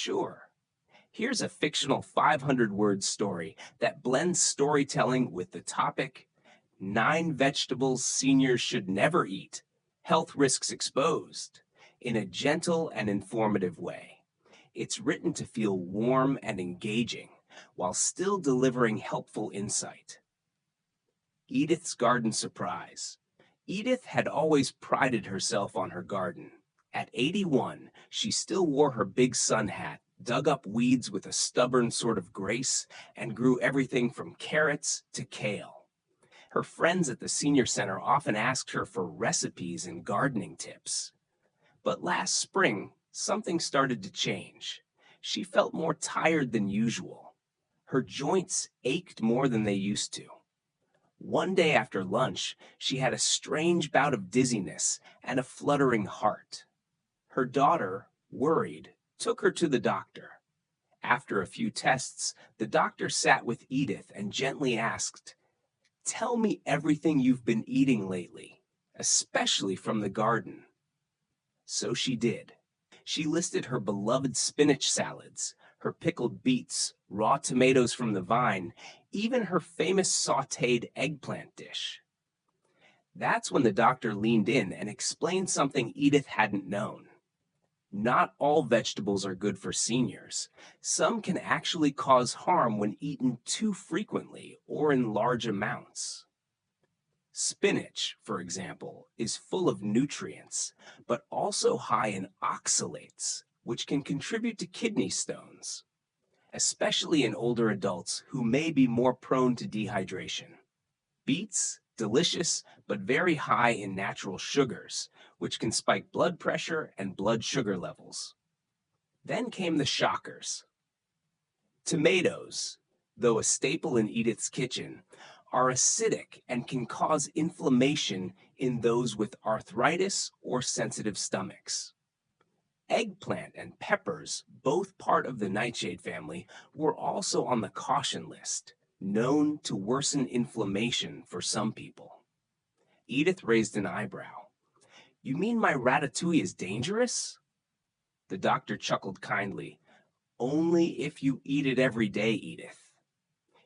Sure. Here's a fictional 500-word story that blends storytelling with the topic: 9 vegetables seniors should never eat, health risks exposed, in a gentle and informative way. It's written to feel warm and engaging while still delivering helpful insight. Edith's Garden Surprise. Edith had always prided herself on her garden. At 81, she still wore her big sun hat, dug up weeds with a stubborn sort of grace, and grew everything from carrots to kale. Her friends at the senior center often asked her for recipes and gardening tips. But last spring, something started to change. She felt more tired than usual. Her joints ached more than they used to. One day after lunch, she had a strange bout of dizziness and a fluttering heart. Her daughter, worried, took her to the doctor. After a few tests, the doctor sat with Edith and gently asked, "Tell me everything you've been eating lately, especially from the garden." So she did. She listed her beloved spinach salads, her pickled beets, raw tomatoes from the vine, even her famous sautéed eggplant dish. That's when the doctor leaned in and explained something Edith hadn't known. Not all vegetables are good for seniors. Some can actually cause harm when eaten too frequently or in large amounts. Spinach, for example, is full of nutrients, but also high in oxalates, which can contribute to kidney stones, especially in older adults who may be more prone to dehydration. Beets, delicious, but very high in natural sugars, which can spike blood pressure and blood sugar levels. Then came the shockers. Tomatoes, though a staple in Edith's kitchen, are acidic and can cause inflammation in those with arthritis or sensitive stomachs. Eggplant and peppers, both part of the nightshade family, were also on the caution list, known to worsen inflammation for some people. Edith raised an eyebrow. "You mean my ratatouille is dangerous?" The doctor chuckled kindly. "Only if you eat it every day, Edith."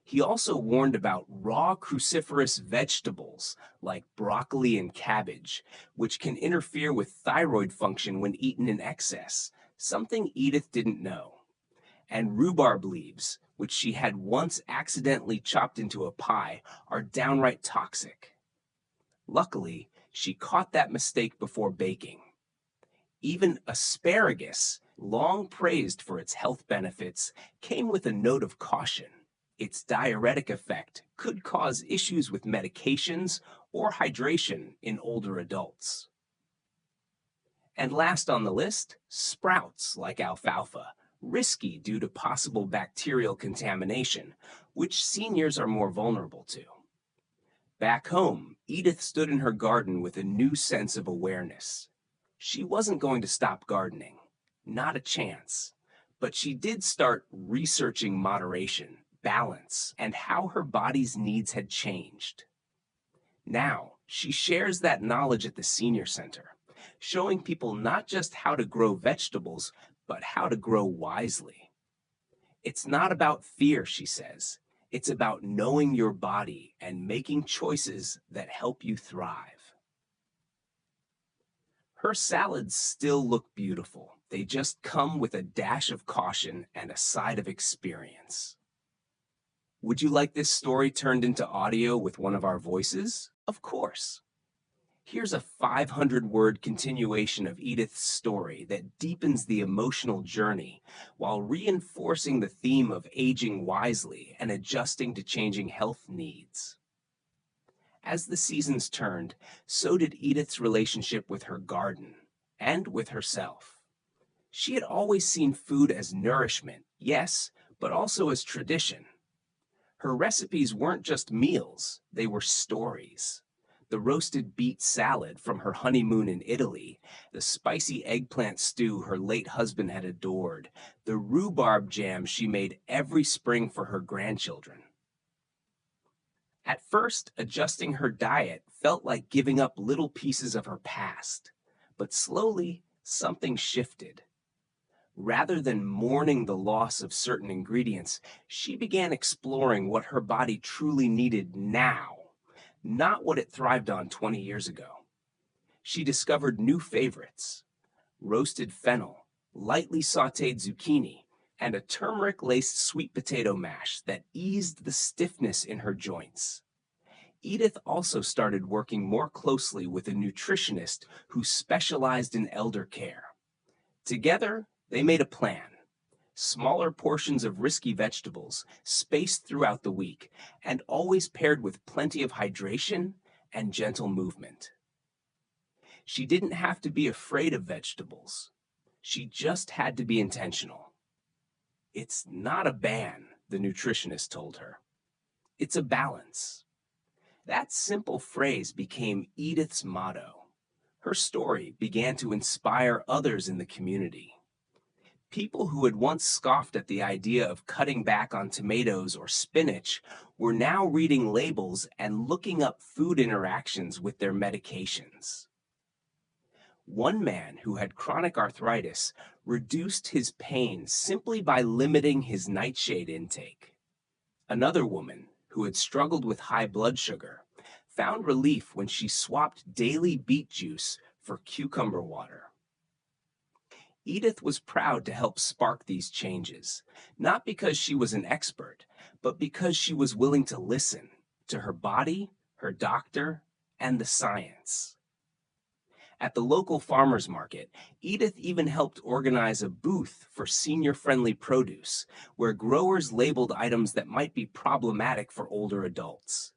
He also warned about raw cruciferous vegetables like broccoli and cabbage, which can interfere with thyroid function when eaten in excess, something Edith didn't know. And rhubarb leaves, which she had once accidentally chopped into a pie, are downright toxic. Luckily, she caught that mistake before baking. Even asparagus, long praised for its health benefits, came with a note of caution. Its diuretic effect could cause issues with medications or hydration in older adults. And last on the list, sprouts like alfalfa, risky due to possible bacterial contamination, which seniors are more vulnerable to. Back home, Edith stood in her garden with a new sense of awareness. She wasn't going to stop gardening, not a chance, but she did start researching moderation, balance, and how her body's needs had changed. Now, she shares that knowledge at the senior center, showing people not just how to grow vegetables, but how to grow wisely. It's not about fear, she says. It's about knowing your body and making choices that help you thrive. Her salads still look beautiful. They just come with a dash of caution and a side of experience. Would you like this story turned into audio with one of our voices? Of course. Here's a 500-word continuation of Edith's story that deepens the emotional journey while reinforcing the theme of aging wisely and adjusting to changing health needs. As the seasons turned, so did Edith's relationship with her garden and with herself. She had always seen food as nourishment, yes, but also as tradition. Her recipes weren't just meals, they were stories. The roasted beet salad from her honeymoon in Italy, the spicy eggplant stew her late husband had adored, the rhubarb jam she made every spring for her grandchildren. At first, adjusting her diet felt like giving up little pieces of her past, but slowly, something shifted. Rather than mourning the loss of certain ingredients, she began exploring what her body truly needed now, not what it thrived on 20 years ago. She discovered new favorites: roasted fennel, lightly sautéed zucchini, and a turmeric-laced sweet potato mash that eased the stiffness in her joints. Edith also started working more closely with a nutritionist who specialized in elder care. Together, they made a plan: smaller portions of risky vegetables, spaced throughout the week, and always paired with plenty of hydration and gentle movement. She didn't have to be afraid of vegetables. She just had to be intentional. It's not a ban, the nutritionist told her. It's a balance. That simple phrase became Edith's motto. Her story began to inspire others in the community. People who had once scoffed at the idea of cutting back on tomatoes or spinach were now reading labels and looking up food interactions with their medications. One man who had chronic arthritis reduced his pain simply by limiting his nightshade intake. Another woman who had struggled with high blood sugar found relief when she swapped daily beet juice for cucumber water. Edith was proud to help spark these changes, not because she was an expert, but because she was willing to listen to her body, her doctor, and the science. At the local farmers market, Edith even helped organize a booth for senior-friendly produce, where growers labeled items that might be problematic for older adults.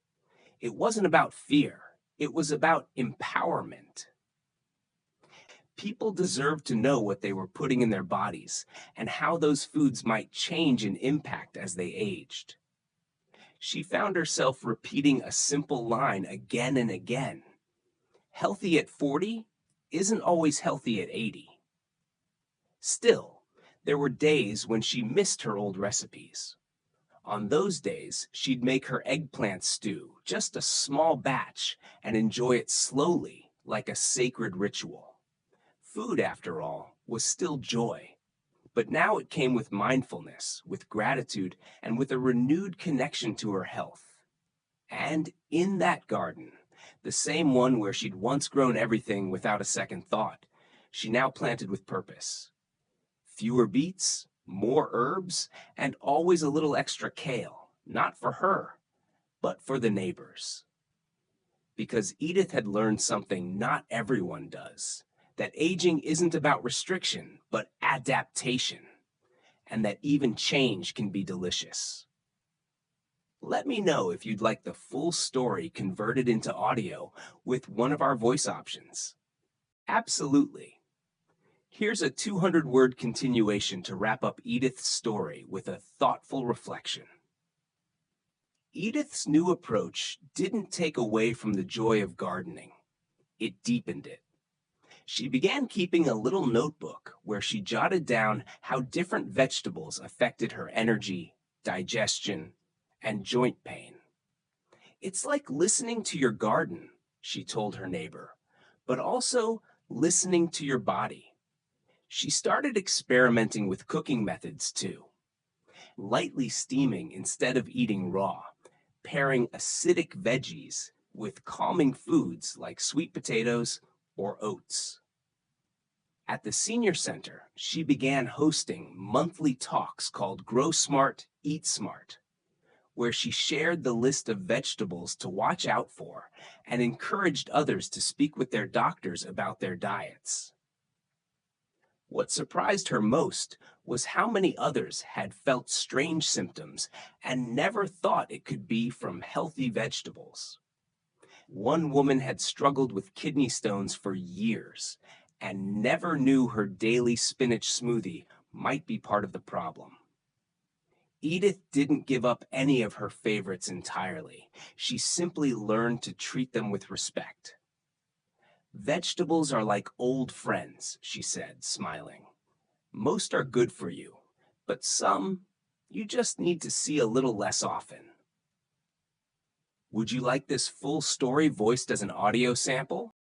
It wasn't about fear, it was about empowerment. People deserved to know what they were putting in their bodies and how those foods might change in impact as they aged. She found herself repeating a simple line again and again: healthy at 40 isn't always healthy at 80. Still, there were days when she missed her old recipes. On those days, she'd make her eggplant stew, just a small batch, and enjoy it slowly, like a sacred ritual. Food, after all, was still joy, but now it came with mindfulness, with gratitude, and with a renewed connection to her health. And in that garden, the same one where she'd once grown everything without a second thought, she now planted with purpose. Fewer beets, more herbs, and always a little extra kale, not for her, but for the neighbors. Because Edith had learned something not everyone does: that aging isn't about restriction, but adaptation, and that even change can be delicious. Let me know if you'd like the full story converted into audio with one of our voice options. Absolutely. Here's a 200-word continuation to wrap up Edith's story with a thoughtful reflection. Edith's new approach didn't take away from the joy of gardening. It deepened it. She began keeping a little notebook where she jotted down how different vegetables affected her energy, digestion, and joint pain. It's like listening to your garden, she told her neighbor, but also listening to your body. She started experimenting with cooking methods too: lightly steaming instead of eating raw, pairing acidic veggies with calming foods like sweet potatoes or oats. At the senior center, she began hosting monthly talks called Grow Smart, Eat Smart, where she shared the list of vegetables to watch out for and encouraged others to speak with their doctors about their diets. What surprised her most was how many others had felt strange symptoms and never thought it could be from healthy vegetables. One woman had struggled with kidney stones for years and never knew her daily spinach smoothie might be part of the problem. Edith didn't give up any of her favorites entirely. She simply learned to treat them with respect. Vegetables are like old friends, she said, smiling. Most are good for you, but some you just need to see a little less often. Would you like this full story voiced as an audio sample?